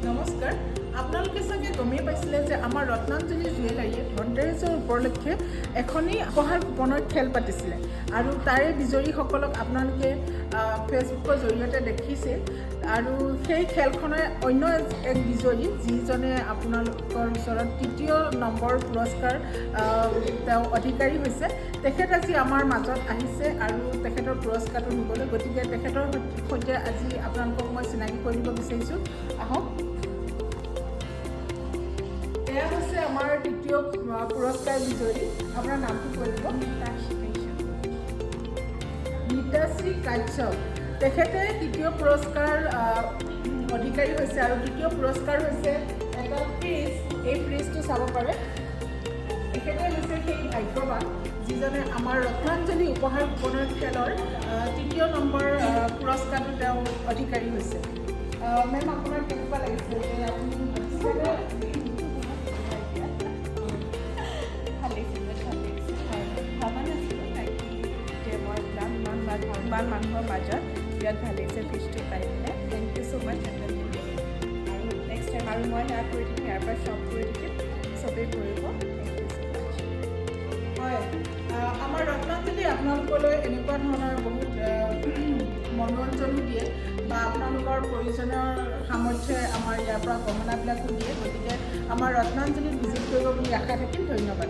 নমস্কাৰ আপোনালোকে চাগে গমেই পাইছিলে যে আমাৰ ৰত্নাঞ্জলি জুৱেলাৰীয়ে ধনতেৰছৰ উপলক্ষে এখনি উপহাৰ কুপনৰ খেল পাতিছিলে আৰু তাৰে বিজয়ীসকলক আপোনালোকে ফেচবুকৰ জৰিয়তে দেখিছিল আৰু সেই খেলখনৰ অন্য এক বিজয়ী যিজনে আপোনালোকৰ ওচৰত তৃতীয় নম্বৰ পুৰস্কাৰ তেওঁ অধিকাৰী হৈছে তেখেত আজি আমাৰ মাজত আহিছে আৰু তেখেতৰ পুৰস্কাৰটো নিবলৈ গতিকে তেখেতৰ সৈতে আজি আপোনালোকক মই চিনাকি কৰিব বিচাৰিছোঁ আহক এয়া হৈছে আমাৰ তৃতীয় পুৰস্কাৰ বিজয়ী আপোনাৰ নামটো কৈ দিব নিতাশ্ৰী কাশ্যপ তেখেতে তৃতীয় পুৰস্কাৰ অধিকাৰী হৈছে আৰু দ্বিতীয় পুৰস্কাৰ হৈছে এটা ফ্ৰিজ এই ফ্ৰিজটো চাব পাৰে তেখেতে হৈছে সেই ভাগ্যৱান যিজনে আমাৰ ৰত্নাঞ্জলি উপহাৰ কুপনৰ খেলৰ তৃতীয় নম্বৰ পুৰস্কাৰটো তেওঁ অধিকাৰী হৈছে মেম আপোনাৰ কেনেকুৱা লাগিছে যে আপুনি ইমান মানুহৰ মাজত ইয়াত ভাল লাগিছে ফিজটো পাই পেলাই থেংক ইউ ছ' মাছ আৰু নেক্সট টাইম আৰু মই সেয়া কৰি থাকিম ইয়াৰ পৰা শ্বপ কৰি থাকিম চবেই কৰিব থেংক ইউ ছ' মাছ হয় আমাৰ ৰত্নাঞ্জলি আপোনালোকলৈ এনেকুৱা ধৰণৰ বহুত মনোৰঞ্জনো দিয়ে বা আপোনালোকৰ প্ৰয়োজনীয় সামৰ্থ্যই আমাৰ ইয়াৰ পৰা গহনাবিলাকো দিয়ে গতিকে আমাৰ ৰত্নাঞ্জলিত ভিজিট কৰিব বুলি আশা থাকিল ধন্যবাদ